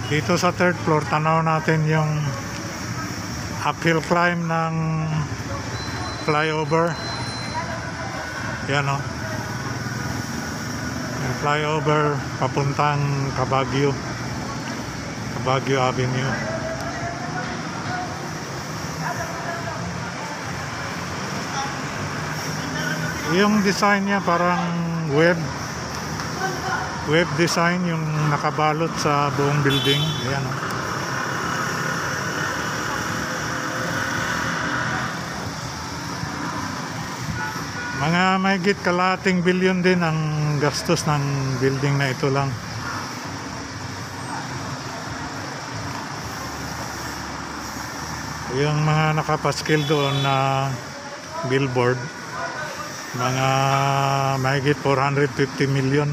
Dito sa third floor, tanaw natin yung uphill climb ng flyover. Yan o. Yung flyover papuntang Baguio Avenue. Yung design niya parang web design, yung nakabalot sa buong building. Ayan o. Mga mahigit kalahating bilyon din ang gastos ng building na ito lang. Yung mga nakapaskil doon na billboard, mga mahigit 450 million.